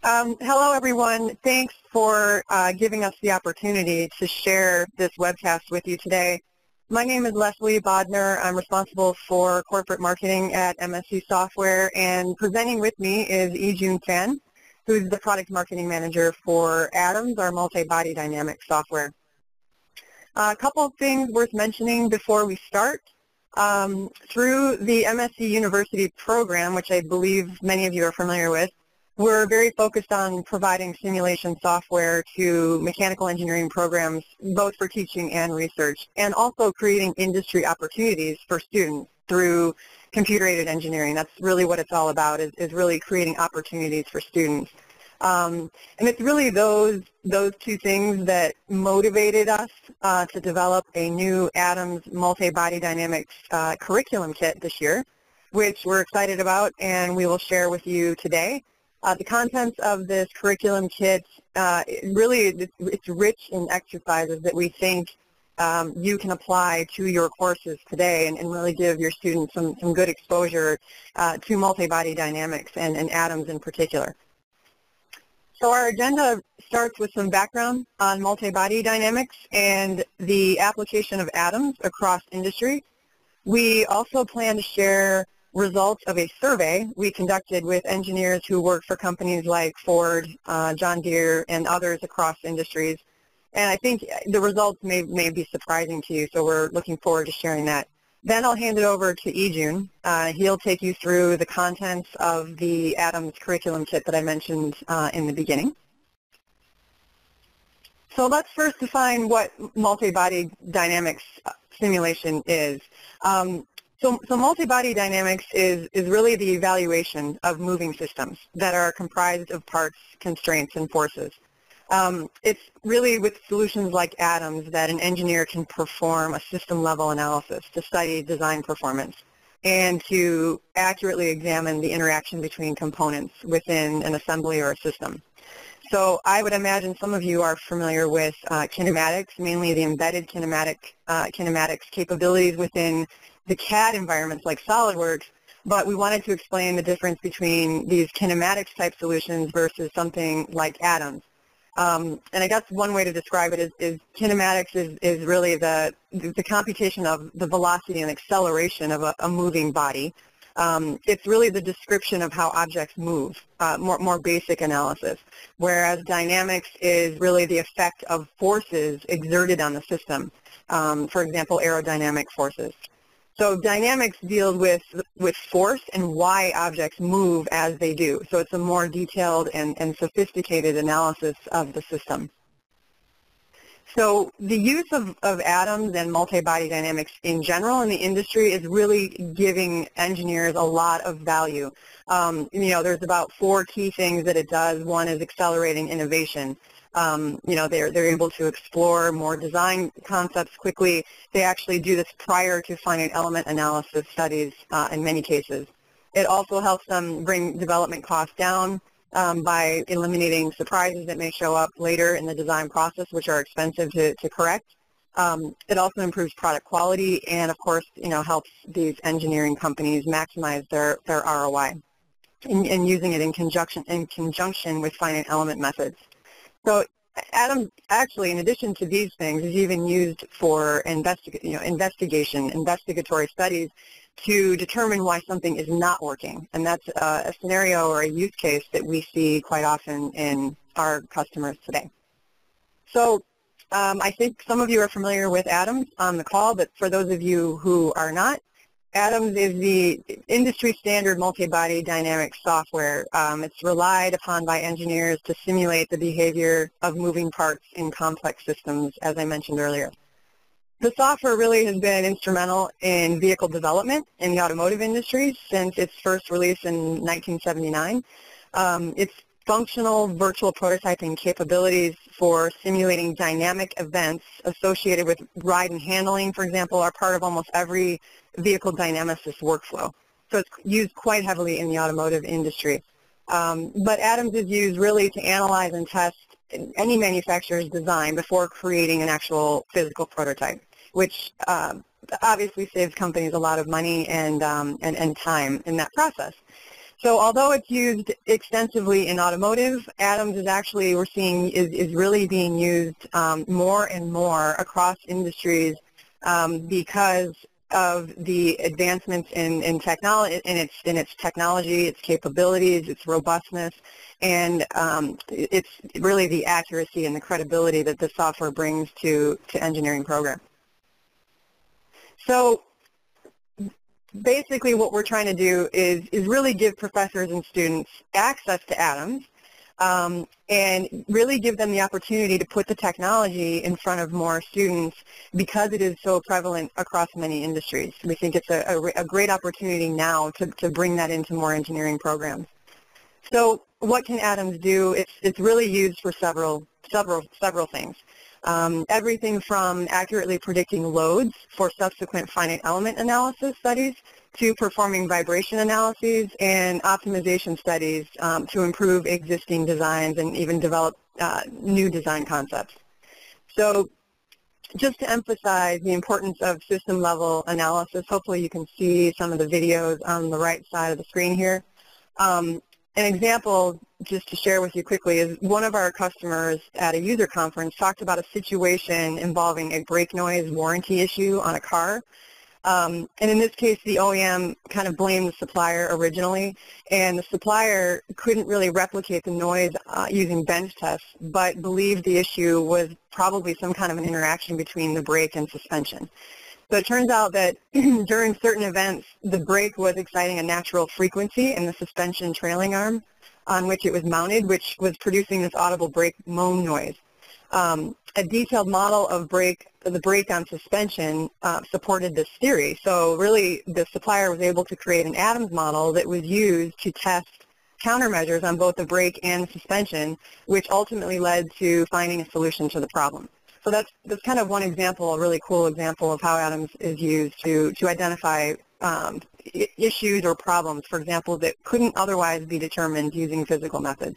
Hello, everyone. Thanks for giving us the opportunity to share this webcast with you today. My name is Leslie Bodner. I'm responsible for corporate marketing at MSC Software, and presenting with me is Ijun Fan, who's the product marketing manager for Atoms, our multi-body dynamic software. A couple of things worth mentioning before we start. Through the MSC University program, which I believe many of you are familiar with, we're very focused on providing simulation software to mechanical engineering programs, both for teaching and research, and also creating industry opportunities for students through computer-aided engineering. That's really what it's all about, is really creating opportunities for students. And it's really those two things that motivated us to develop a new Atoms multi-body dynamics curriculum kit this year, which we're excited about and we will share with you today. The contents of this curriculum kit, it's rich in exercises that we think you can apply to your courses today and really give your students some good exposure to multi-body dynamics and atoms in particular. So our agenda starts with some background on multi-body dynamics and the application of atoms across industry. We also plan to share results of a survey we conducted with engineers who work for companies like Ford, John Deere, and others across industries. And I think the results may be surprising to you, so we're looking forward to sharing that. Then I'll hand it over to Ijun. He'll take you through the contents of the Atoms curriculum kit that I mentioned in the beginning. So let's first define what multi-body dynamics simulation is. So multi-body dynamics is really the evaluation of moving systems that are comprised of parts, constraints, and forces. It's really with solutions like Atoms that an engineer can perform a system-level analysis to study design performance and to accurately examine the interaction between components within an assembly or a system. So I would imagine some of you are familiar with kinematics, mainly the embedded kinematics capabilities within the CAD environments like SolidWorks, but we wanted to explain the difference between these kinematics type solutions versus something like Atoms. And I guess one way to describe it is kinematics is really the computation of the velocity and acceleration of a moving body. It's really the description of how objects move, more basic analysis, whereas dynamics is really the effect of forces exerted on the system, for example, aerodynamic forces. So dynamics deals with force and why objects move as they do. So it's a more detailed and sophisticated analysis of the system. So the use of atoms and multi-body dynamics in general in the industry is really giving engineers a lot of value. There's about 4 key things that it does. One is accelerating innovation. They're able to explore more design concepts quickly. They actually do this prior to finite element analysis studies in many cases. It also helps them bring development costs down by eliminating surprises that may show up later in the design process, which are expensive to correct. It also improves product quality and, of course, helps these engineering companies maximize their ROI and using it in conjunction with finite element methods. So Atoms actually, in addition to these things, is even used for investigatory studies to determine why something is not working. And that's a scenario or a use case that we see quite often in our customers today. So I think some of you are familiar with Atoms on the call, but for those of you who are not, Atoms is the industry standard multi-body dynamic software. It's relied upon by engineers to simulate the behavior of moving parts in complex systems, as I mentioned earlier. The software really has been instrumental in vehicle development in the automotive industry since its first release in 1979. Its functional virtual prototyping capabilities for simulating dynamic events associated with ride and handling, for example, are part of almost every vehicle dynamicist workflow. So it's used quite heavily in the automotive industry. But Atoms is used really to analyze and test any manufacturer's design before creating an actual physical prototype, which obviously saves companies a lot of money and time in that process. So although it's used extensively in automotive, Atoms is actually, we're seeing, is really being used more and more across industries because of the advancements in technology, in its technology, its capabilities, its robustness, and it's really the accuracy and the credibility that the software brings to engineering programs. So basically what we're trying to do is really give professors and students access to Atoms and really give them the opportunity to put the technology in front of more students because it is so prevalent across many industries. We think it's a great opportunity now to bring that into more engineering programs. So what can Atoms do? It's really used for several things. Everything from accurately predicting loads for subsequent finite element analysis studies to performing vibration analyses and optimization studies to improve existing designs and even develop new design concepts. So just to emphasize the importance of system-level analysis, hopefully you can see some of the videos on the right side of the screen here. An example, just to share with you quickly, is one of our customers at a user conference talked about a situation involving a brake noise warranty issue on a car. And in this case, the OEM kind of blamed the supplier originally, and the supplier couldn't really replicate the noise using bench tests, but believed the issue was probably some kind of an interaction between the brake and suspension. So it turns out that during certain events, the brake was exciting a natural frequency in the suspension trailing arm on which it was mounted, which was producing this audible brake moan noise. A detailed model of the brake on suspension supported this theory. So really, the supplier was able to create an Atoms model that was used to test countermeasures on both the brake and the suspension, which ultimately led to finding a solution to the problem. So that's kind of one example, a really cool example of how Atoms is used to identify issues or problems, for example, that couldn't otherwise be determined using physical methods.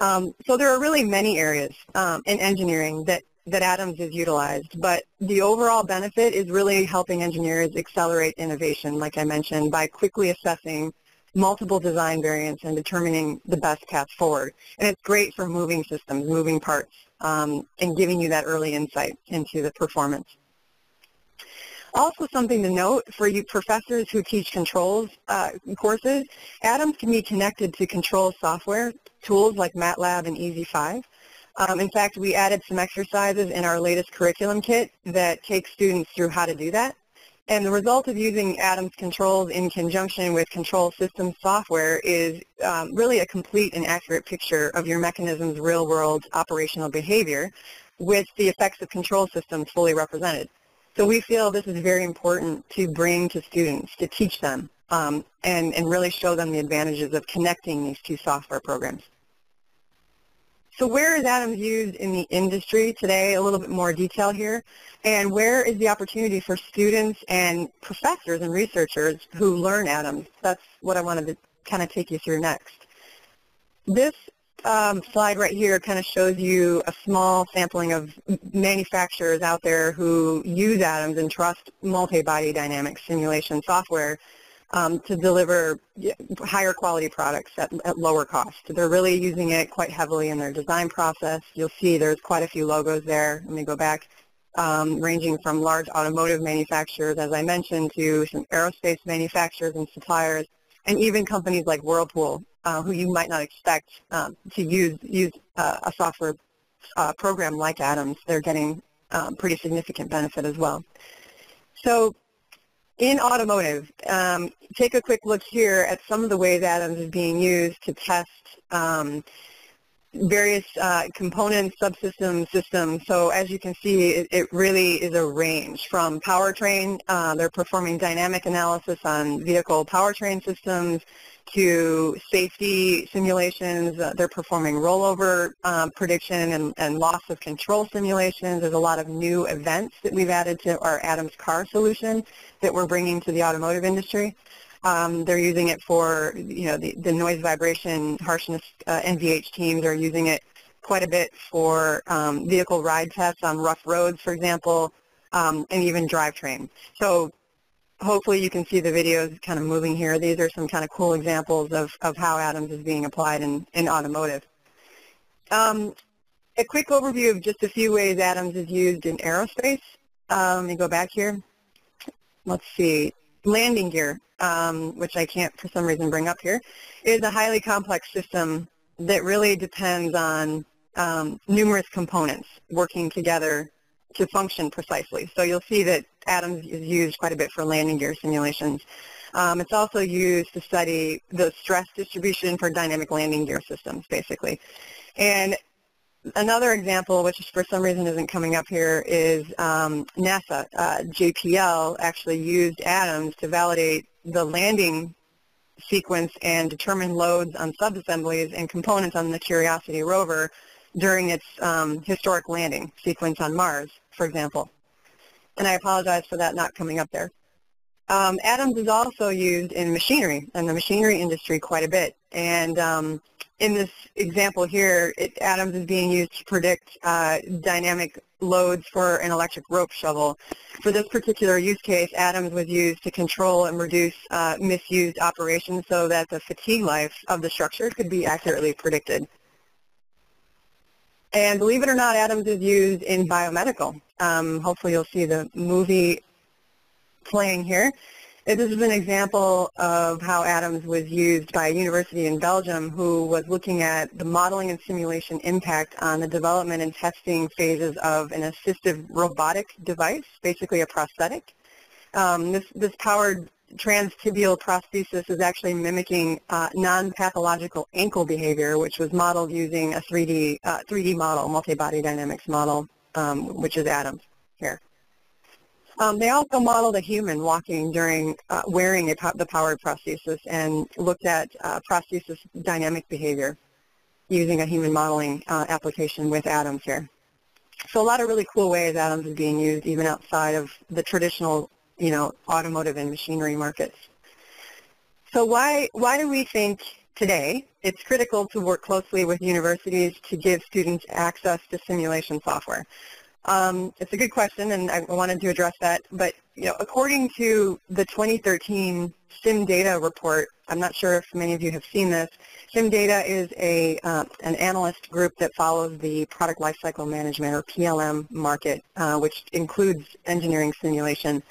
So there are really many areas in engineering that Atoms is utilized, but the overall benefit is really helping engineers accelerate innovation, like I mentioned, by quickly assessing multiple design variants and determining the best path forward. And it's great for moving systems, moving parts, and giving you that early insight into the performance. Also something to note for you professors who teach controls courses, Atoms can be connected to control software tools like MATLAB and EZ5. In fact, we added some exercises in our latest curriculum kit that take students through how to do that. And the result of using Atoms controls in conjunction with control systems software is really a complete and accurate picture of your mechanism's real-world operational behavior with the effects of control systems fully represented. So we feel this is very important to bring to students, to teach them, and really show them the advantages of connecting these two software programs. So where is Atoms used in the industry today? A little bit more detail here. And where is the opportunity for students and professors and researchers who learn Atoms? That's what I wanted to kind of take you through next. This slide right here kind of shows you a small sampling of manufacturers out there who use Atoms and trust multibody dynamic simulation software to deliver higher quality products at lower cost. They're really using it quite heavily in their design process. You'll see there's quite a few logos there. Let me go back, ranging from large automotive manufacturers, as I mentioned, to some aerospace manufacturers and suppliers, and even companies like Whirlpool, who you might not expect to use a software program like Atoms. They're getting pretty significant benefit as well. So in automotive, take a quick look here at some of the ways Atoms is being used to test various components, subsystems, systems. So as you can see, it really is a range from powertrain. They're performing dynamic analysis on vehicle powertrain systems to safety simulations. They're performing rollover prediction and loss of control simulations. There's a lot of new events that we've added to our Atoms car solution that we're bringing to the automotive industry. They're using it for, the noise, vibration, harshness. NVH teams are using it quite a bit for vehicle ride tests on rough roads, for example, and even drivetrain. So hopefully you can see the videos kind of moving here. These are some kind of cool examples of how atoms is being applied in automotive. A quick overview of just a few ways atoms is used in aerospace. Let me go back here. Let's see. Landing gear, which I can't for some reason bring up here, is a highly complex system that really depends on numerous components working together to function precisely. So you'll see that atoms is used quite a bit for landing gear simulations. It's also used to study the stress distribution for dynamic landing gear systems, basically. And another example, which for some reason isn't coming up here, is NASA. JPL actually used atoms to validate the landing sequence and determine loads on subassemblies and components on the Curiosity rover during its historic landing sequence on Mars, for example. And I apologize for that not coming up there. Atoms is also used in machinery, and the machinery industry quite a bit. And in this example here, atoms is being used to predict dynamic loads for an electric rope shovel. For this particular use case, atoms was used to control and reduce misused operations so that the fatigue life of the structure could be accurately predicted. And believe it or not, atoms is used in biomedical. Hopefully you'll see the movie playing here. This is an example of how atoms was used by a university in Belgium who was looking at the modeling and simulation impact on the development and testing phases of an assistive robotic device, basically a prosthetic. This powered transtibial prosthesis is actually mimicking non-pathological ankle behavior, which was modeled using a 3D model, multibody dynamics model, which is atoms here. They also modeled a human walking during wearing the powered prosthesis and looked at prosthesis dynamic behavior using a human modeling application with atoms here. So a lot of really cool ways atoms is being used even outside of the traditional, automotive and machinery markets. So why do we think today it's critical to work closely with universities to give students access to simulation software? It's a good question, and I wanted to address that. But according to the 2013 SimData report, I'm not sure if many of you have seen this. SimData is an analyst group that follows the product lifecycle management, or PLM, market, which includes engineering simulation.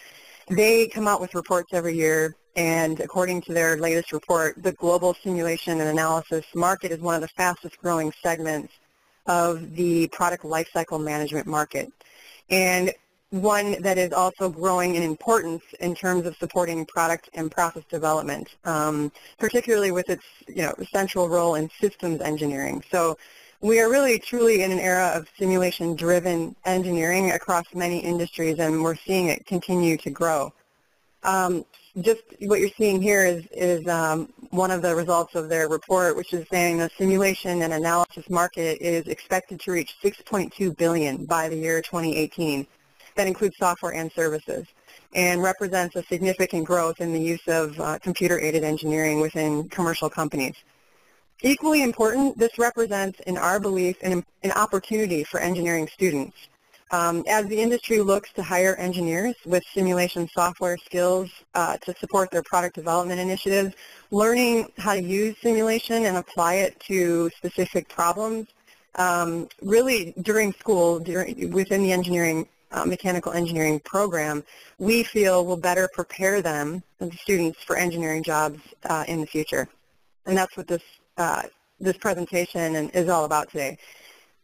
They come out with reports every year, and according to their latest report, the global simulation and analysis market is one of the fastest growing segments of the product lifecycle management market, and one that is also growing in importance in terms of supporting product and process development, particularly with its central role in systems engineering. So we are really truly in an era of simulation-driven engineering across many industries, and we're seeing it continue to grow. Just what you're seeing here is one of the results of their report, which is saying the simulation and analysis market is expected to reach $6.2 billion by the year 2018. That includes software and services, and represents a significant growth in the use of computer-aided engineering within commercial companies. Equally important, this represents, in our belief, an opportunity for engineering students. As the industry looks to hire engineers with simulation software skills to support their product development initiatives, learning how to use simulation and apply it to specific problems, really during school, within the engineering, mechanical engineering program, we feel will better prepare them, the students, for engineering jobs in the future. And that's what this presentation is all about today.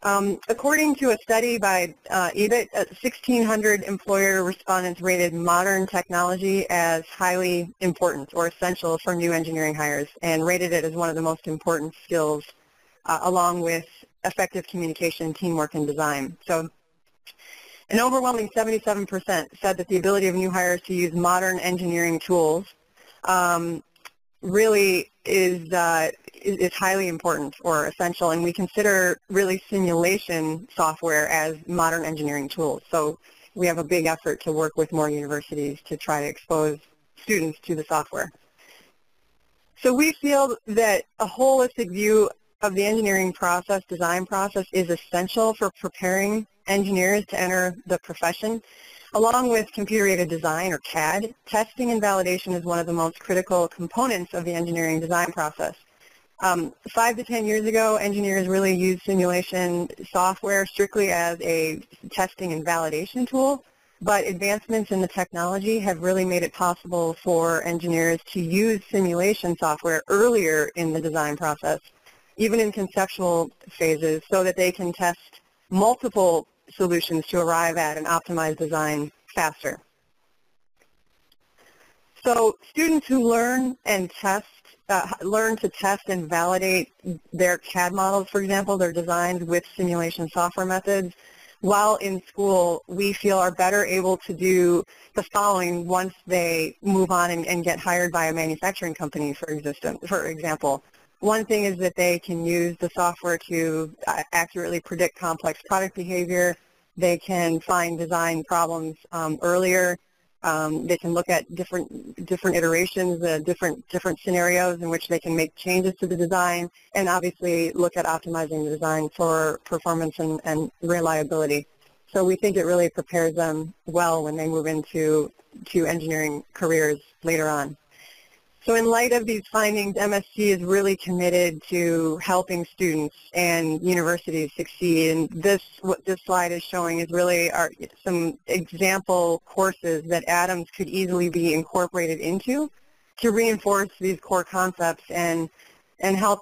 According to a study by EBIT, 1,600 employer respondents rated modern technology as highly important or essential for new engineering hires, and rated it as one of the most important skills, along with effective communication, teamwork, and design. So an overwhelming 77% said that the ability of new hires to use modern engineering tools really is highly important or essential, and we consider really simulation software as modern engineering tools. So we have a big effort to work with more universities to try to expose students to the software. So we feel that a holistic view of the engineering process, design process, is essential for preparing engineers to enter the profession. Along with computer-aided design, or CAD, testing and validation is one of the most critical components of the engineering design process. 5 to 10 years ago, engineers really used simulation software strictly as a testing and validation tool, but advancements in the technology have really made it possible for engineers to use simulation software earlier in the design process, even in conceptual phases, so that they can test multiple solutions to arrive at an optimized design faster. So students who learn to test and validate their CAD models, for example, their designs with simulation software methods, while in school, we feel are better able to do the following once they move on and get hired by a manufacturing company, for example. One thing is that they can use the software to accurately predict complex product behavior. They can find design problems earlier. They can look at different iterations, different scenarios in which they can make changes to the design, and obviously look at optimizing the design for performance and reliability. So we think it really prepares them well when they move into engineering careers later on. So in light of these findings, MSC is really committed to helping students and universities succeed. And what this slide is showing is really some example courses that Adams could easily be incorporated into to reinforce these core concepts and help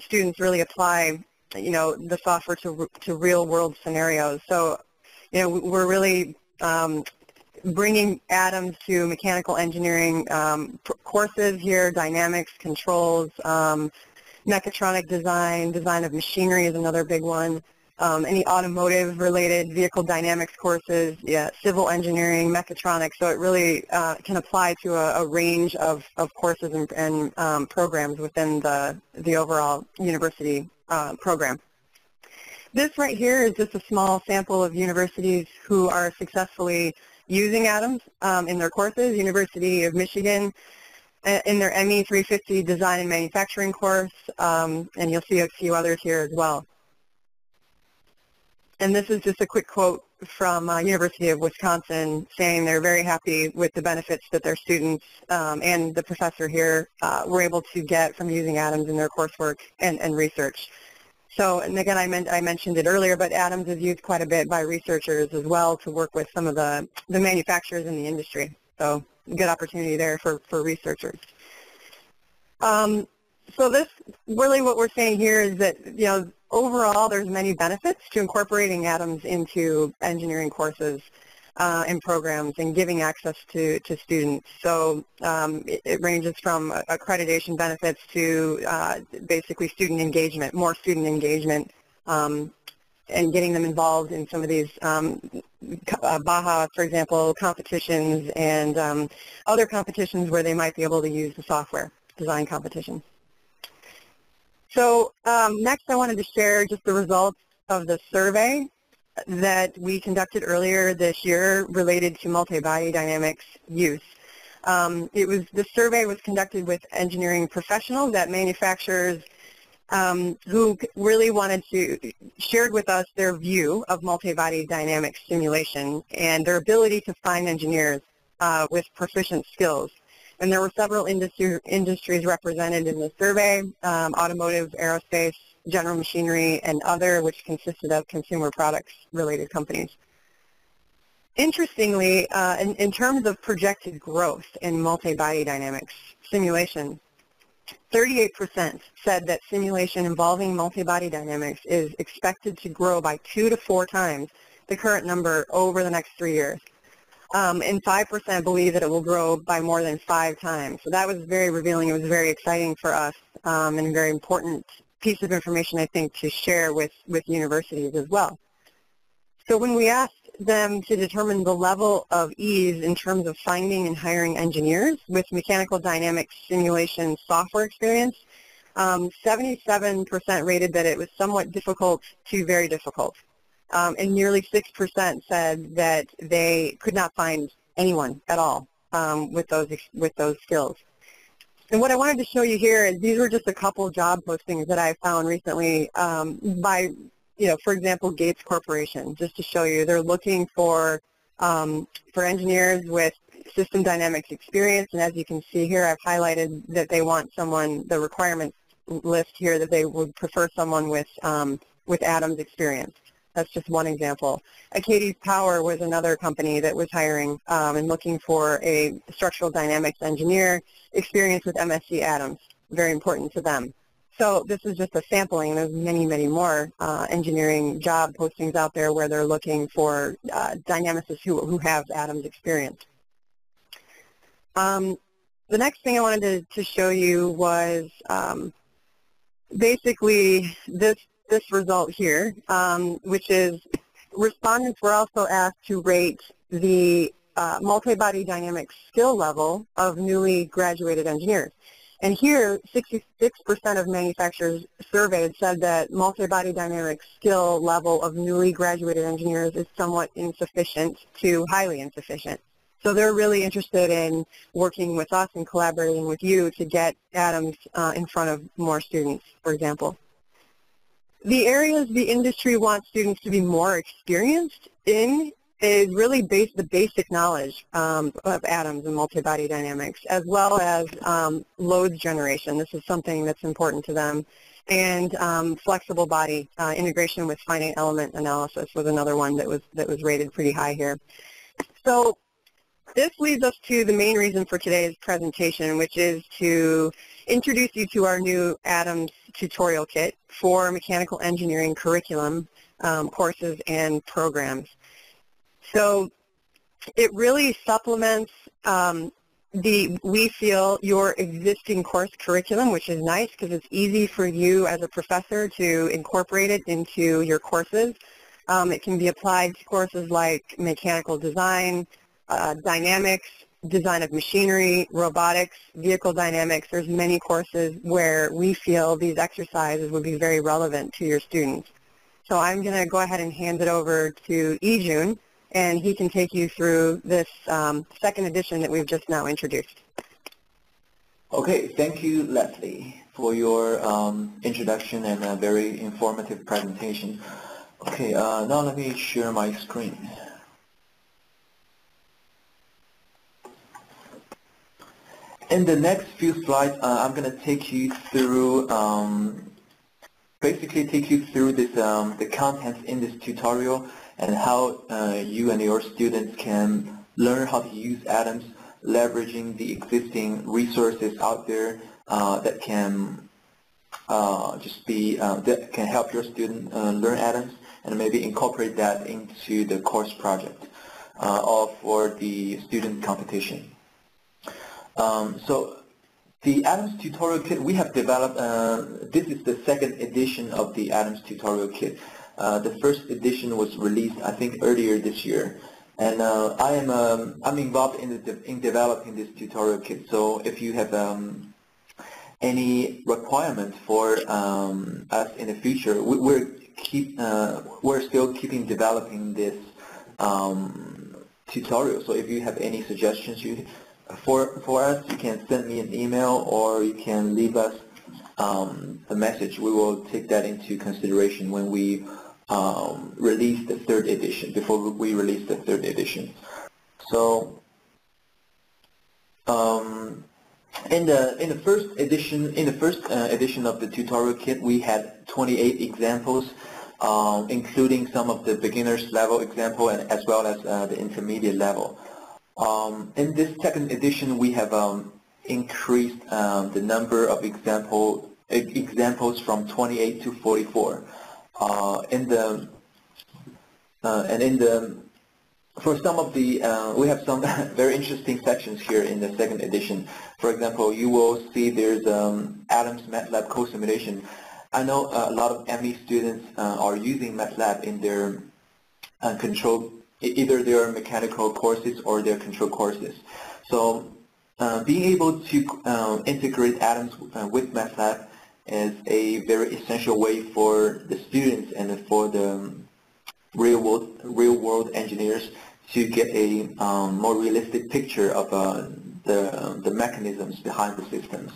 students really apply, the software to real-world scenarios. So, we're really bringing Adams to mechanical engineering courses here, dynamics, controls, mechatronic design of machinery is another big one, any automotive related vehicle dynamics courses, civil engineering, mechatronics, so it really can apply to a range of courses and programs within the overall university program. This right here is just a small sample of universities who are successfully using Adams in their courses. University of Michigan in their ME 350 Design and Manufacturing course, and you'll see a few others here as well. And this is just a quick quote from University of Wisconsin saying they're very happy with the benefits that their students and the professor here were able to get from using Adams in their coursework and research. So, and again, I mentioned it earlier, but Adams is used quite a bit by researchers as well to work with some of the manufacturers in the industry. So, good opportunity there for researchers. So this, really what we're saying here is that, overall there's many benefits to incorporating Adams into engineering courses and programs and giving access to students. So it ranges from accreditation benefits to basically student engagement, more student engagement, and getting them involved in some of these BAHA, for example, competitions and other competitions where they might be able to use the software, design competitions. So next I wanted to share just the results of the survey that we conducted earlier this year related to multi-body dynamics use. The survey was conducted with engineering professionals at manufacturers who really shared with us their view of multi-body dynamics simulation and their ability to find engineers with proficient skills. And there were several industries represented in the survey: automotive, aerospace, general machinery, and other, which consisted of consumer products related companies. Interestingly, in terms of projected growth in multi-body dynamics simulation, 38% said that simulation involving multi-body dynamics is expected to grow by 2 to 4 times the current number over the next 3 years. And 5% believe that it will grow by more than 5 times. So that was very revealing. It was very exciting for us and a very important piece of information, I think, to share with universities as well. So when we asked them to determine the level of ease in terms of finding and hiring engineers with mechanical dynamics simulation software experience, 77% rated that it was somewhat difficult to very difficult. And nearly 6% said that they could not find anyone at all with those skills. And what I wanted to show you here is these were just a couple of job postings that I found recently by, for example, Gates Corporation, just to show you they're looking for for engineers with system dynamics experience, and as you can see here, I've highlighted that they want someone, the requirements list here, that they would prefer someone with Adams experience. That's just one example. Acades Power was another company that was hiring and looking for a structural dynamics engineer, experience with MSc Adams, very important to them. So this is just a sampling. There's many, many more engineering job postings out there where they're looking for dynamicists who have Adams experience. The next thing I wanted to show you was basically this result here, which is respondents were also asked to rate the multi-body dynamics skill level of newly graduated engineers. And here, 66% of manufacturers surveyed said that multi-body dynamics skill level of newly graduated engineers is somewhat insufficient to highly insufficient. So they're really interested in working with us and collaborating with you to get Adams in front of more students, for example. The areas the industry wants students to be more experienced in is really the basic knowledge of Adams and multi-body dynamics, as well as loads generation. This is something that's important to them. And flexible body integration with finite element analysis was another one that was rated pretty high here. So this leads us to the main reason for today's presentation, which is to introduce you to our new Adams tutorial kit for mechanical engineering curriculum courses and programs. So it really supplements we feel your existing course curriculum, which is nice because it's easy for you as a professor to incorporate it into your courses. It can be applied to courses like mechanical design, dynamics, design of machinery, robotics, vehicle dynamics. There's many courses where we feel these exercises would be very relevant to your students. So I'm going to go ahead and hand it over to Ijun, and he can take you through this second edition that we've just now introduced. Okay, thank you, Leslie, for your introduction and a very informative presentation. Okay, now let me share my screen. In the next few slides, I'm going to take you through, basically take you through this, the contents in this tutorial and how you and your students can learn how to use Adams, leveraging the existing resources out there that can that can help your student learn Adams, and maybe incorporate that into the course project or for the student competition. So the Adams tutorial kit we have developed, this is the second edition of the Adams tutorial kit. The first edition was released, I think, earlier this year, and I'm involved in developing this tutorial kit. So if you have any requirements for us in the future, we're still keeping developing this tutorial. So if you have any suggestions for us, you can send me an email or you can leave us a message. We will take that into consideration when we release the third edition, before we release the third edition. So in the first edition of the tutorial kit, we had 28 examples, including some of the beginners level example and as well as the intermediate level. In this second edition, we have increased the number of examples from 28 to 44. For some of the, we have some very interesting sections here in the second edition. For example, you will see there's Adams MATLAB code simulation. I know a lot of ME students are using MATLAB in their either their mechanical courses or their control courses. So being able to integrate Adams with MATLAB is a very essential way for the students and for the real world engineers to get a more realistic picture of the mechanisms behind the systems.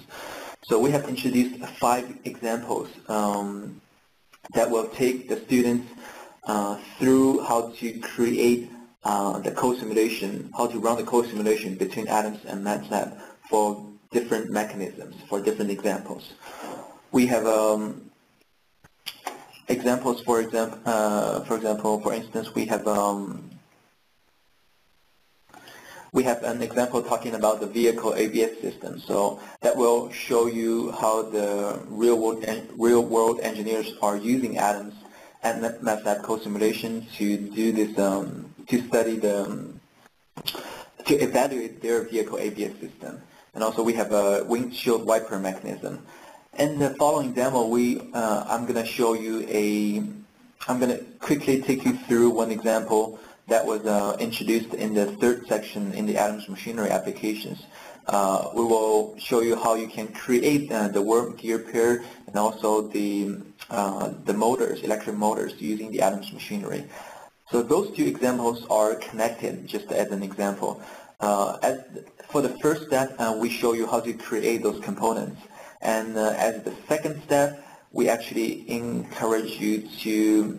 So we have introduced 5 examples that will take the students through how to create the code simulation, how to run the code simulation between Atoms and MATLAB for different mechanisms, for different examples. We have examples. For instance, we have an example talking about the vehicle ABS system. So that will show you how the real world engineers are using Atoms and MATLAB code simulation to do this, to evaluate their vehicle ABS system. And also we have a windshield wiper mechanism. In the following demo, I'm going to show you I'm going to quickly take you through one example that was introduced in the third section in the Atoms machinery applications. We will show you how you can create the worm gear pair and also the motors, electric motors, using the Atoms machinery. So those two examples are connected, just as an example. For the first step, we show you how to create those components. And as the second step, we actually encourage you to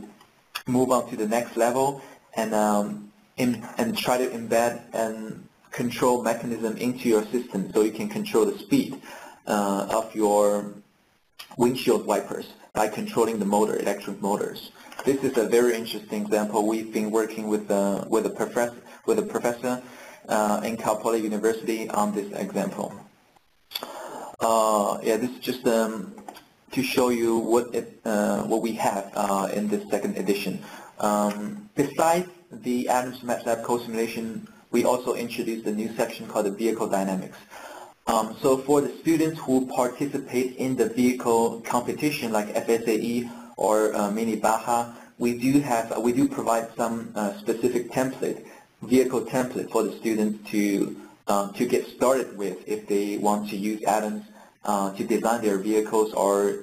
move on to the next level and try to embed and control mechanism into your system so you can control the speed of your windshield wipers by controlling the motor, electric motors. This is a very interesting example. We've been working with a professor in Cal Poly University on this example. This is just to show you what we have in this second edition. Besides the Atoms MATLAB code simulation, we also introduced a new section called the vehicle dynamics. So for the students who participate in the vehicle competition like FSAE or Mini Baja, we do provide some specific vehicle template for the students to get started with if they want to use Atoms to design their vehicles or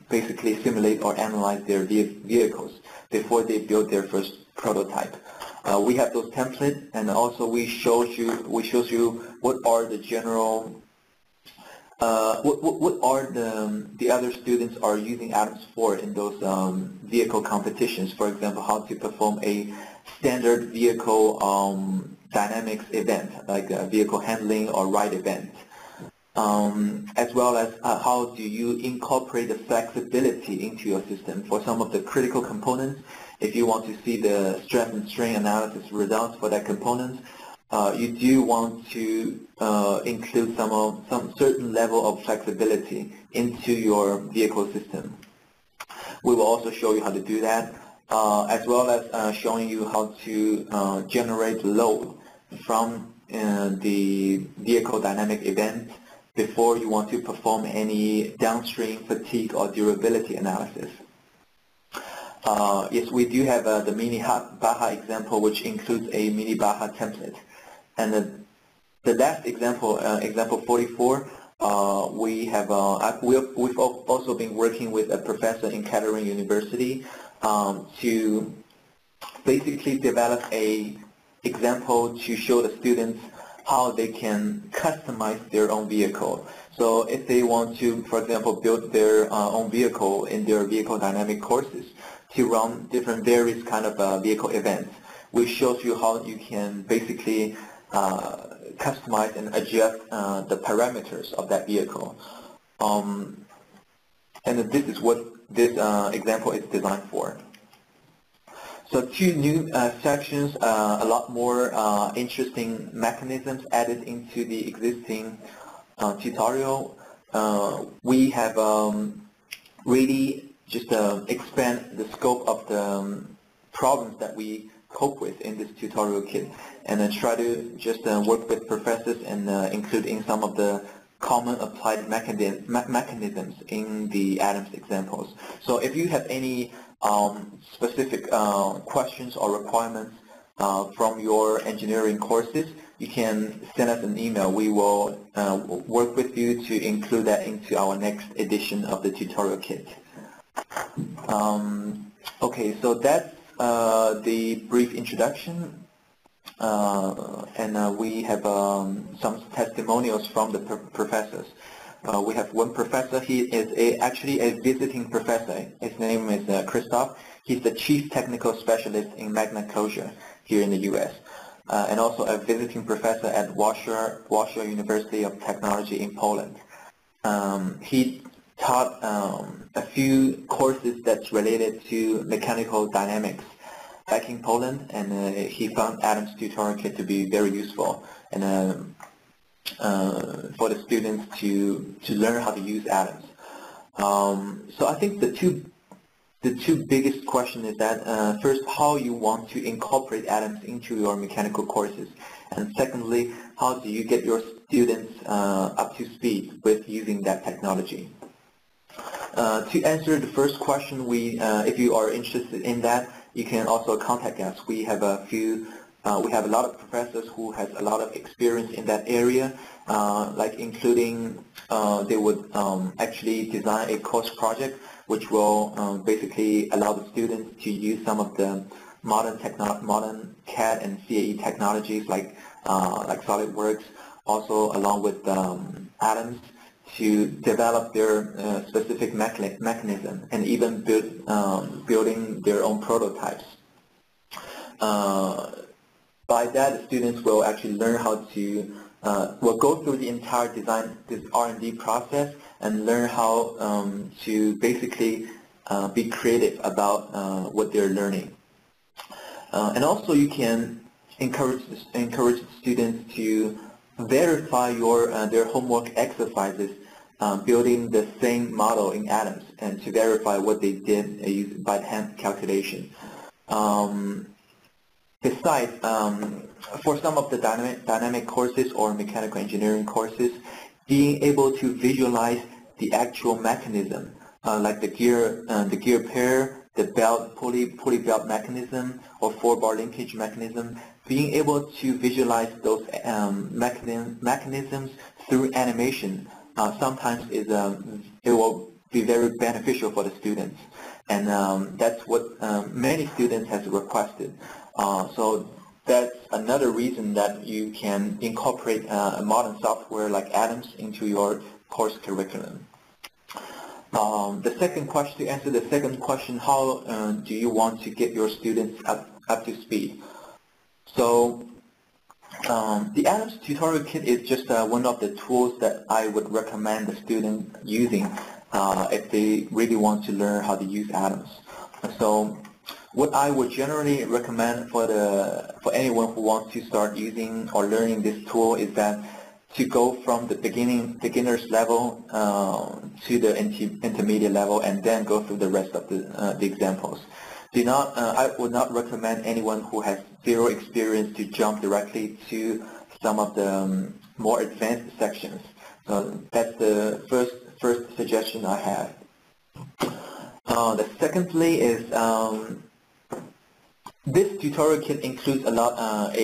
basically simulate or analyze their vehicles before they build their first prototype. We have those templates, and also we show you what are the general what are the other students are using Atoms for in those vehicle competitions. For example, how to perform a standard vehicle dynamics event, like a vehicle handling or ride event, as well as how do you incorporate the flexibility into your system for some of the critical components. If you want to see the stress and strain analysis results for that component, you do want to include some certain level of flexibility into your vehicle system. We will also show you how to do that, as well as showing you how to generate load from the vehicle dynamic event before you want to perform any downstream fatigue or durability analysis. Yes, we do have the Mini Baja example, which includes a Mini Baja template. And the last example, example 44, we've also been working with a professor in Kettering University to basically develop a example to show the students how they can customize their own vehicle. So if they want to, for example, build their own vehicle in their vehicle dynamic courses to run different various kind of vehicle events, we show you how you can basically customize and adjust the parameters of that vehicle. And this is what this example is designed for. So two new sections, a lot more interesting mechanisms added into the existing tutorial. We have really just expand the scope of the problems that we cope with in this tutorial kit, and then try to just work with professors and include in some of the common applied mechanisms in the Atoms examples. So if you have any specific questions or requirements from your engineering courses, you can send us an email. We will work with you to include that into our next edition of the tutorial kit. Okay, so that's the brief introduction, and we have some testimonials from the professors. We have one professor. He is actually a visiting professor. His name is Christoph. He's the Chief Technical Specialist in magnet closure. here in the U.S. And also a visiting professor at Warsaw University of Technology in Poland. He taught a few courses that's related to mechanical dynamics back in Poland, and he found Adam's tutorial kit to be very useful and for the students to learn how to use Adams. So I think the two biggest questions is that first, how you want to incorporate Adams into your mechanical courses, and secondly, how do you get your students up to speed with using that technology. To answer the first question, if you are interested in that, you can also contact us. We have a lot of professors who has a lot of experience in that area, like including they would actually design a course project which will basically allow the students to use some of the modern CAD and CAE technologies like SolidWorks, also along with Adams, to develop their specific mechanism and even building their own prototypes. By that, the students will actually learn how to will go through the entire this R&D process and learn how to basically be creative about what they're learning. And also, you can encourage the students to verify their homework exercises building the same model in Adams, and to verify what they did by hand calculation. Besides, for some of the dynamic courses or mechanical engineering courses, being able to visualize the actual mechanism, like the gear pair, the pulley belt mechanism, or 4-bar linkage mechanism, being able to visualize those mechanisms through animation sometimes it will be very beneficial for the students, and that's what many students has requested. So that's another reason that you can incorporate a modern software like Adams into your course curriculum. The second question, to answer the second question, how do you want to get your students up to speed? So the Adams tutorial kit is just one of the tools that I would recommend the student using if they really want to learn how to use Adams. So what I would generally recommend for anyone who wants to start using or learning this tool is that to go from the beginner's level to the intermediate level, and then go through the rest of the examples. I would not recommend anyone who has zero experience to jump directly to some of the more advanced sections. So that's the first suggestion I have. The secondly is this tutorial kit includes a lot.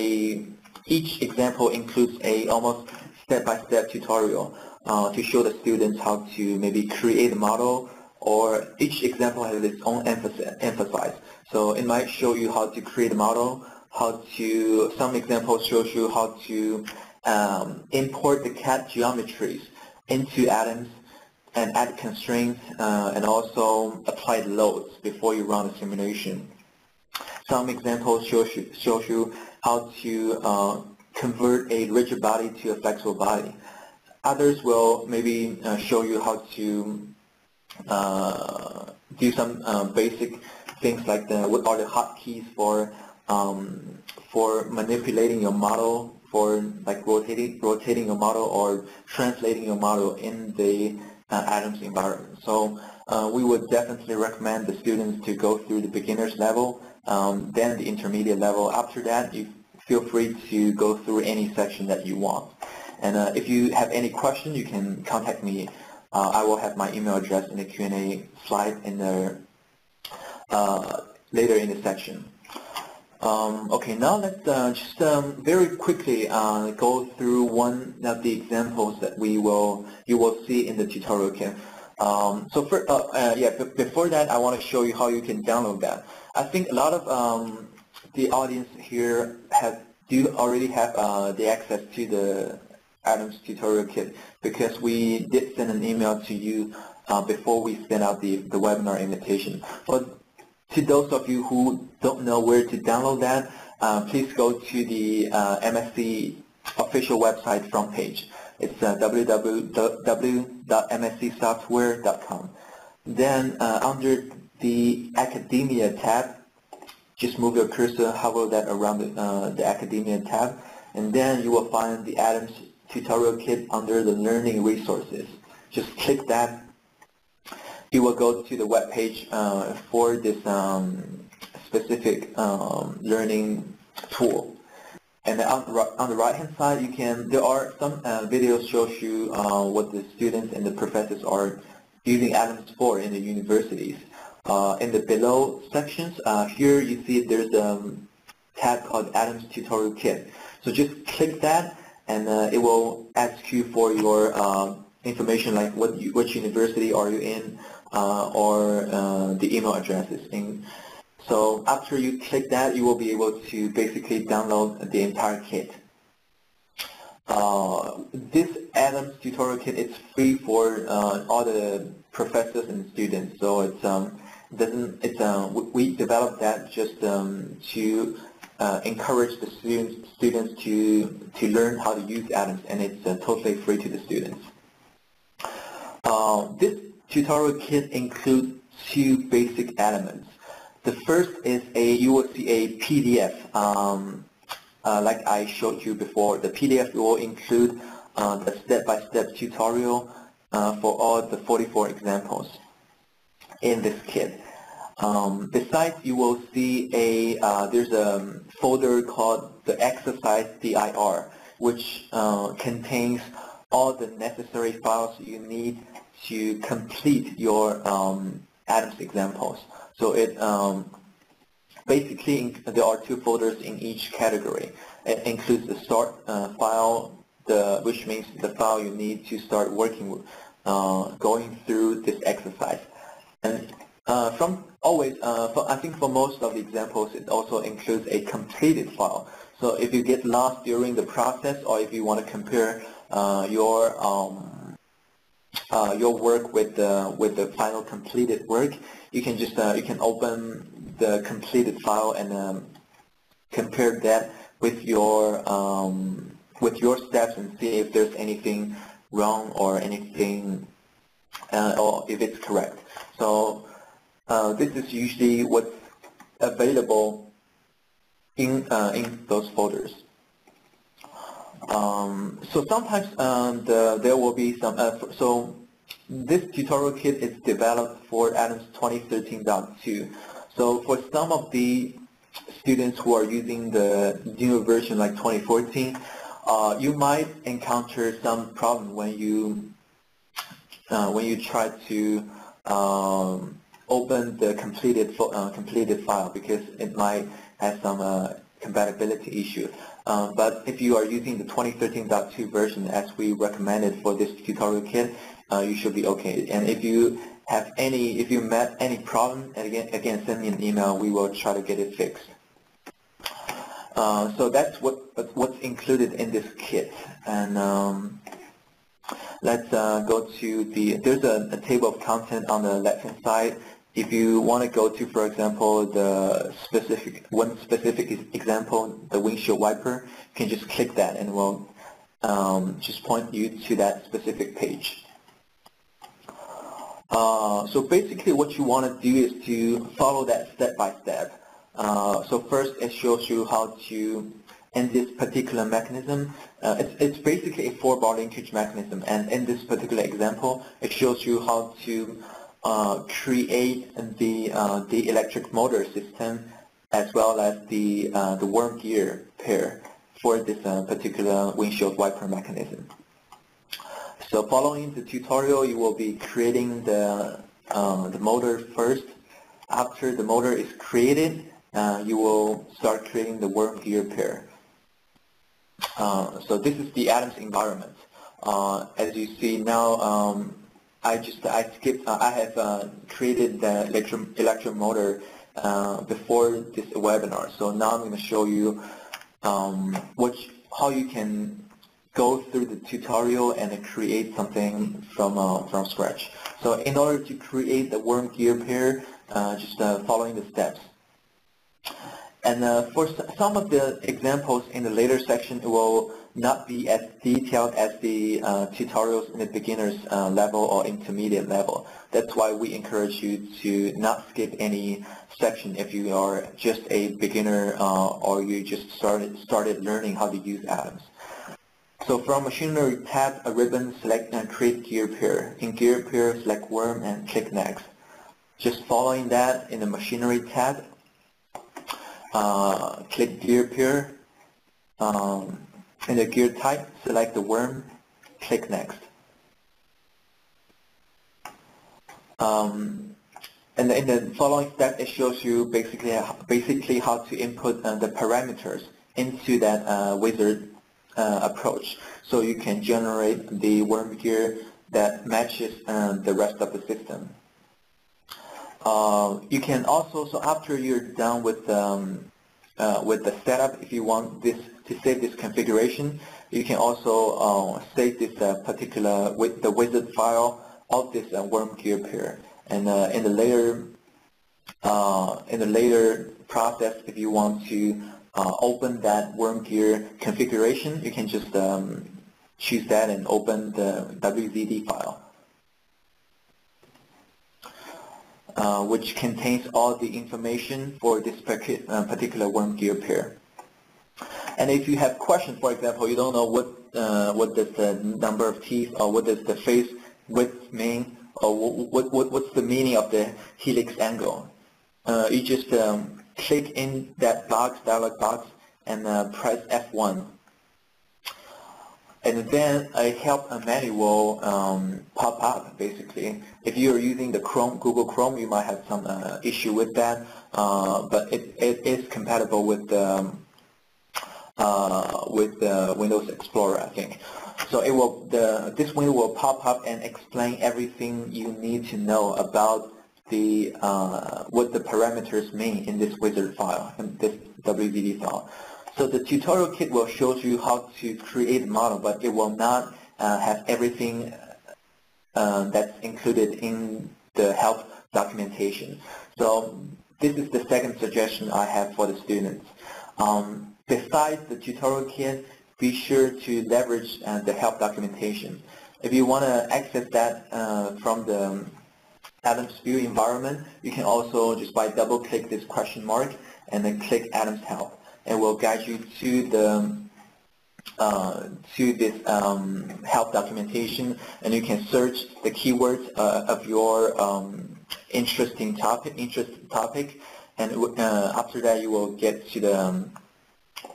Each example includes a almost step-by-step tutorial to show the students how to maybe create a model, or each example has its own emphasis. So it might show you how to create a model, some examples shows you how to import the CAD geometries into Adams and add constraints and also apply the loads before you run a simulation. Some examples shows you how to convert a rigid body to a flexible body. Others will maybe show you how to do some basic things like what are the hotkeys for manipulating your model, for like rotating your model or translating your model in the Adams environment. So we would definitely recommend the students to go through the beginner's level, then the intermediate level. After that, you feel free to go through any section that you want. And if you have any question, you can contact me. I will have my email address in the Q&A slide in the later in the section. Okay, now let's just very quickly go through one of the examples that you will see in the tutorial kit. So before that, I want to show you how you can download that. I think a lot of the audience here already have the access to the Adams tutorial kit, because we did send an email to you before we sent out the webinar invitation. But to those of you who don't know where to download that, please go to the MSc official website front page. It's www.mscsoftware.com. Then under the Academia tab, just move your cursor, hover that around the Academia tab, and then you will find the Adams Tutorial Kit under the Learning Resources. Just click that. You will go to the web page for this specific learning tool. And then on the right-hand side, there are some videos shows you what the students and the professors are using Adams for in the universities. In the below sections, here you see there's a tab called Adams Tutorial Kit. So just click that, and it will ask you for your information, like which university are you in, or the email addresses. So after you click that, you will be able to basically download the entire kit. This Adams Tutorial Kit is free for all the professors and students. So we developed that just to encourage the students to learn how to use Adams, and it's totally free to the students. This tutorial kit includes two basic elements. The first is you will see a PDF, like I showed you before. The PDF will include the step-by-step tutorial for all the 44 examples in this kit. Besides, you will see there's a folder called the exercise DIR, which contains all the necessary files you need to complete your Adams examples. So it basically there are two folders in each category. It includes the start file, which means the file you need to start working with, going through this exercise. And I think for most of the examples, it also includes a completed file. So if you get lost during the process, or if you want to compare your work with the final completed work, you can just you can open the completed file and compare that with your steps and see if there's anything wrong or anything or if it's correct. So this is usually what's available in those folders. So sometimes there will be some. So this tutorial kit is developed for Adams 2013.2. So for some of the students who are using the newer version like 2014, you might encounter some problem when you try to open the completed file, because it might have some compatibility issue. But if you are using the 2013.2 version as we recommended for this tutorial kit, you should be okay. And if you met any problem, again send me an email. We will try to get it fixed. So that's what's included in this kit. And let's go to there's a table of content on the left-hand side. If you want to go to, for example, one specific example, the windshield wiper, you can just click that and we'll just point you to that specific page. So basically what you want to do is to follow that step by step. So first it shows you how to end this particular mechanism. It's basically a 4-bar linkage mechanism, and in this particular example it shows you how to create the electric motor system as well as the worm gear pair for this particular windshield wiper mechanism. So following the tutorial, you will be creating the motor first. After the motor is created, you will start creating the worm gear pair. So this is the Adams environment. As you see now, I have created the electric motor before this webinar. So now I'm going to show you how you can go through the tutorial and create something from scratch. So in order to create the worm gear pair, just following the steps. And for some of the examples in the later section, it will not be as detailed as the tutorials in the beginner's level or intermediate level. That's why we encourage you to not skip any section if you are just a beginner or you just started learning how to use atoms. So from Machinery tab, a ribbon, select and create gear pair. In gear pair, select worm and click next. Just following that in the Machinery tab, click gear pair. In the gear type, select the worm, click next. And in the following step, it shows you basically how to input the parameters into that wizard approach, so you can generate the worm gear that matches the rest of the system. You can also, so after you're done with the setup, if you want this to save this configuration, you can also save this particular with the wizard file of this worm gear pair. And in the later process, if you want to open that worm gear configuration, you can just choose that and open the WZD file, which contains all the information for this particular worm gear pair. And if you have questions, for example, you don't know what does the number of teeth or what does the face width mean, or what's the meaning of the helix angle, you just click in that dialog box and press F1. And then a help menu will pop up, basically. If you are using the Google Chrome, you might have some issue with that, but it is compatible with the Windows Explorer, I think. So it will, this window will pop up and explain everything you need to know about the what the parameters mean in this wizard file, in this WZD file. So the tutorial kit will show you how to create a model, but it will not have everything that's included in the help documentation. So this is the second suggestion I have for the students. Besides the tutorial kit, be sure to leverage the help documentation. If you want to access that from the Adams view environment, you can also just by double-click this question mark and then click Adams help. It will guide you to the this help documentation, and you can search the keywords of your interesting topic, and after that you will get to the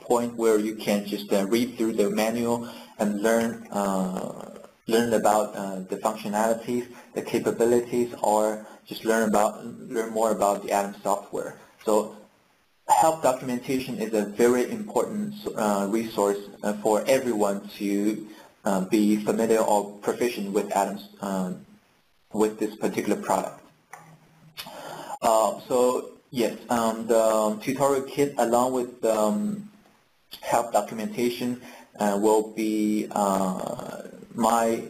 point where you can just read through the manual and learn about the functionalities, the capabilities, or just learn more about the Adams software. So help documentation is a very important resource for everyone to be familiar or proficient with Adams, with this particular product. So yes, the tutorial kit along with the help documentation will be my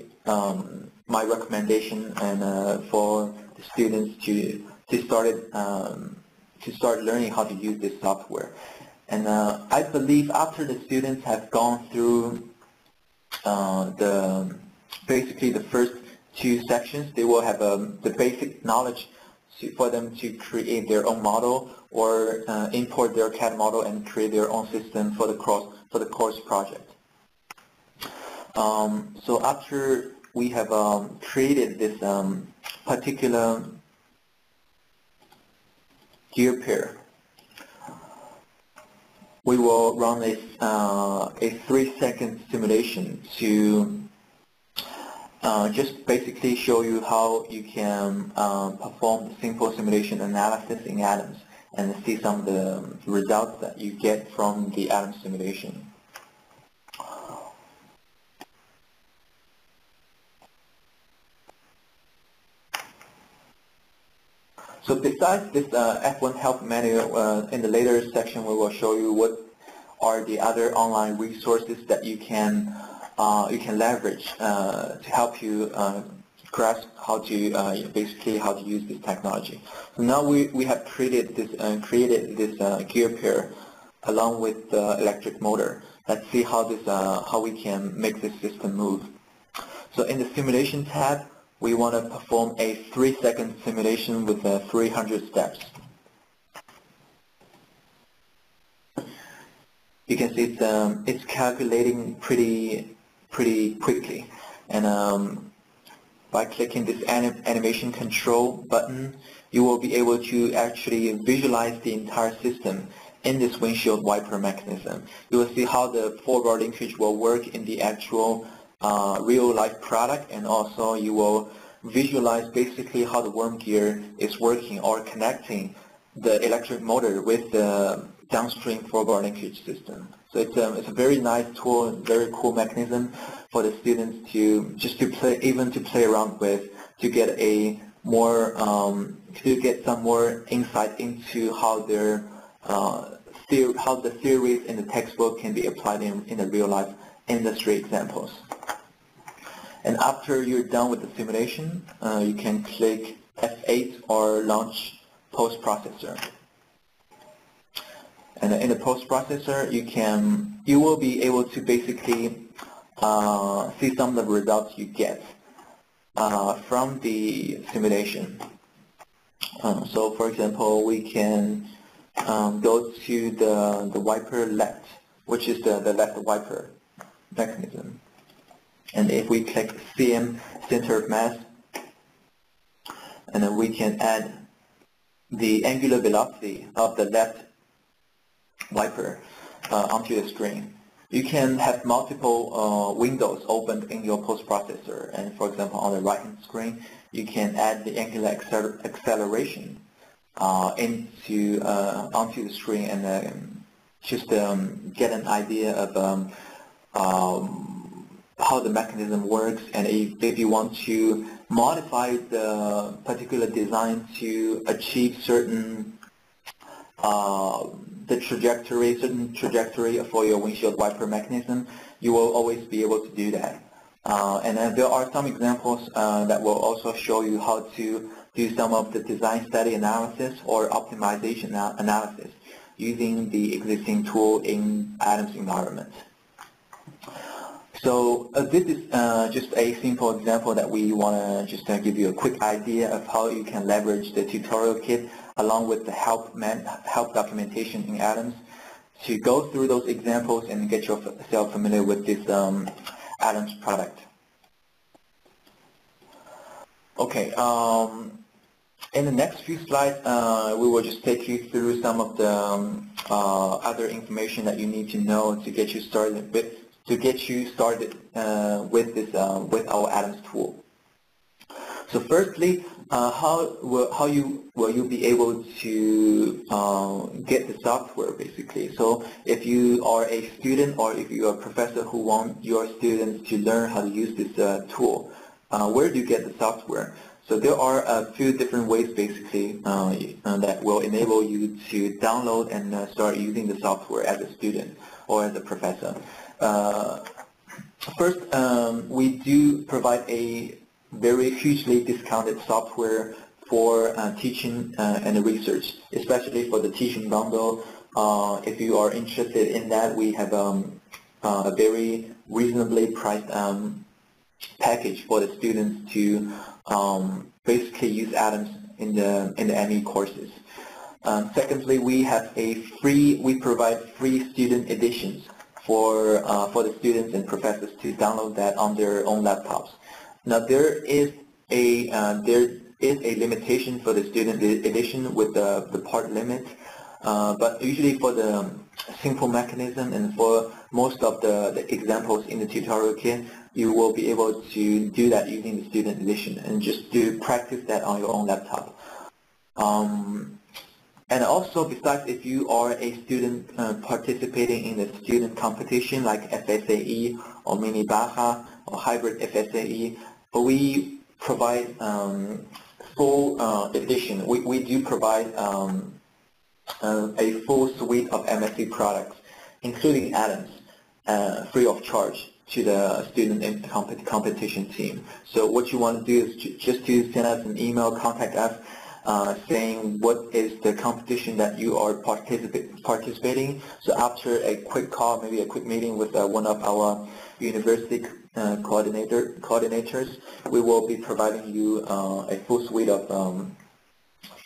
recommendation, and for the students to start learning how to use this software. And I believe after the students have gone through basically the first two sections, they will have the basic knowledge for them to create their own model or import their CAD model and create their own system for the course project. So after we have created this particular gear pair, we will run a 3-second simulation to just basically show you how you can perform simple simulation analysis in Adams and see some of the results that you get from the Adams simulation. So besides this F1 help menu, in the later section we will show you what are the other online resources that you can leverage to help you grasp how to basically how to use this technology. So now we have created this gear pair along with the electric motor. Let's see how we can make this system move. So in the simulation tab, we want to perform a 3-second simulation with 300 steps. You can see it's calculating pretty quickly, and by clicking this animation control button, you will be able to actually visualize the entire system in this windshield wiper mechanism. You will see how the forward linkage will work in the actual real-life product, and also you will visualize basically how the worm gear is working or connecting the electric motor with the downstream forward linkage system. So it's a very nice tool, very cool mechanism for the students to play around with, to get a more to get some more insight into how their how the theories in the textbook can be applied in the real life industry examples. And after you're done with the simulation, you can click F8 or launch post-processor. And in the post-processor, you will be able to basically see some of the results you get from the simulation. So for example, we can go to the wiper left, which is the left wiper mechanism. And if we click CM, center of mass, and then we can add the angular velocity of the left wiper onto the screen. You can have multiple windows opened in your post-processor, and for example on the right-hand screen you can add the angular acceleration onto the screen, and just get an idea of how the mechanism works, and if you want to modify the particular design to achieve certain certain trajectory for your windshield wiper mechanism, you will always be able to do that. And then there are some examples that will also show you how to do some of the design study analysis or optimization analysis using the existing tool in Adam's environment. So this is just a simple example that we want to just give you a quick idea of how you can leverage the tutorial kit along with the help documentation in Adams to go through those examples and get yourself familiar with this Adams product. Okay, in the next few slides, we will just take you through some of the other information that you need to know to get you started with this with our Adams tool. So firstly, how will you be able to get the software basically? So if you are a student or if you are a professor who want your students to learn how to use this tool, where do you get the software? So there are a few different ways basically that will enable you to download and start using the software as a student or as a professor. First, we do provide a very hugely discounted software for teaching and research, especially for the teaching bundle. If you are interested in that, we have a very reasonably priced package for the students to basically use Adams in the ME courses. Secondly, we provide free student editions for the students and professors to download that on their own laptops. Now there is a limitation for the student edition with the part limit, but usually for the simple mechanism and for most of the examples in the tutorial kit, you will be able to do that using the student edition and just practice that on your own laptop. And also, besides, if you are a student participating in a student competition like FSAE or Mini Baja or Hybrid FSAE, we provide full edition. We do provide a full suite of MSc products, including Adams, free of charge. to the student competition team. So what you want to do is just to send us an email, contact us, saying what is the competition that you are participating. So after a quick call, maybe a quick meeting with one of our university coordinators, we will be providing you a full suite of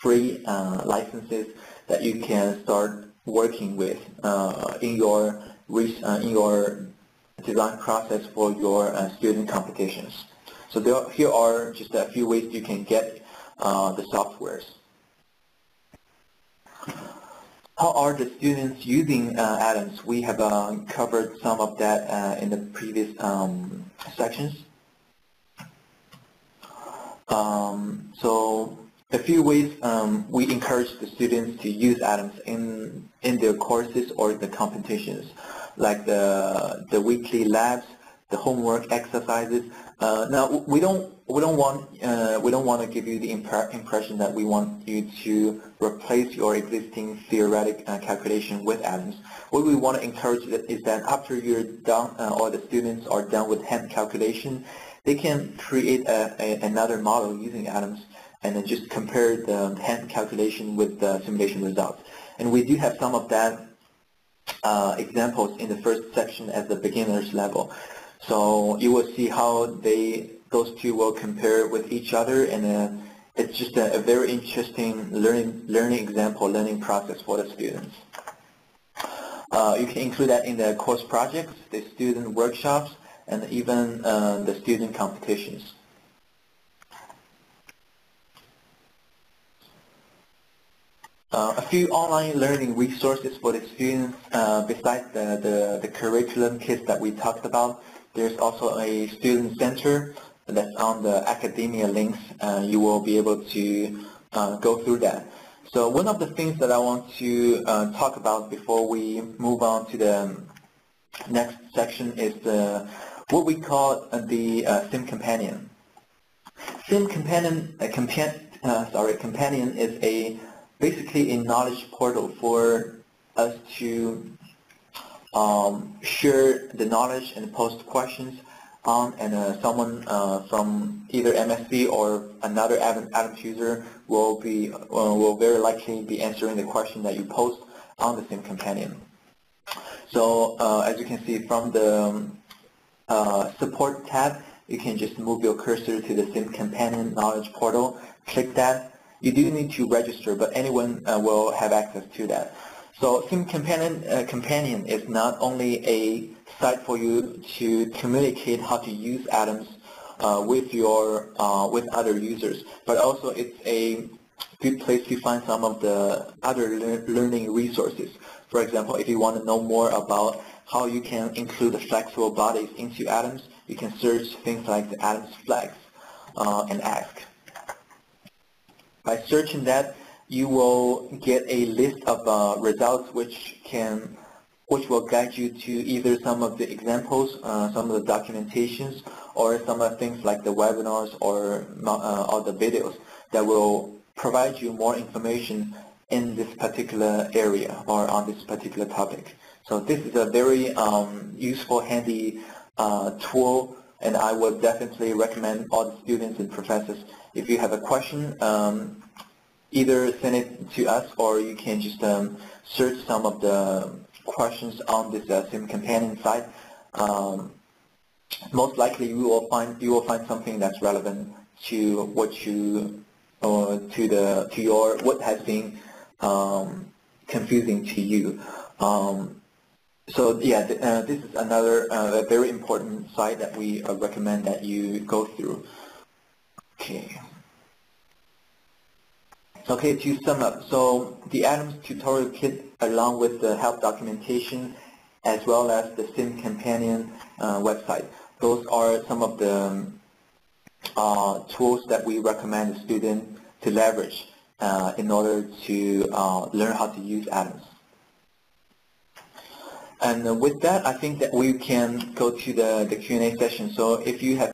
free licenses that you can start working with in your design process for your student competitions. So here are just a few ways you can get the softwares. How are the students using Adams? We have covered some of that in the previous sections. So a few ways we encourage the students to use Adams in their courses or the competitions, like the weekly labs, the homework exercises. Now we don't want to give you the impression that we want you to replace your existing theoretic calculation with Adams. What we want to encourage is that after you're done, or the students are done with hand calculation, they can create another model using Adams and then just compare the hand calculation with the simulation results. And we do have some of that examples in the first section at the beginner's level. So you will see how those two will compare with each other, and it's just a very interesting learning process for the students. You can include that in the course projects, the student workshops, and even the student competitions. A few online learning resources for the students besides the curriculum kits that we talked about. There's also a student center that's on the academia links. You will be able to go through that. So one of the things that I want to talk about before we move on to the next section is what we call the Sim Companion. Sim Companion, Companion is basically a knowledge portal for us to share the knowledge and post questions on, and someone from either MSc or another Adams user will very likely be answering the question that you post on the Sim Companion. So as you can see from the support tab, you can just move your cursor to the Sim Companion knowledge portal, click that. You do need to register, but anyone will have access to that. So Sim Companion is not only a site for you to communicate how to use Adams with other users, but also it's a good place to find some of the other learning resources. For example, if you want to know more about how you can include the flexible bodies into Adams, you can search things like the Adams flex and ask. By searching that, you will get a list of results which will guide you to either some of the examples, some of the documentations, or some of the things like the webinars or the videos that will provide you more information in this particular area or on this particular topic. So this is a very useful, handy tool, and I would definitely recommend all the students and professors, if you have a question, either send it to us, or you can just search some of the questions on this Sim Companion site. Most likely you will find something that's relevant to what what has been confusing to you. So yeah, this is another very important site that we recommend that you go through. Okay, to sum up, so the Adams tutorial kit, along with the help documentation, as well as the Sim Companion website, those are some of the tools that we recommend the student to leverage in order to learn how to use Adams. And with that, I think that we can go to the Q&A session. So if you have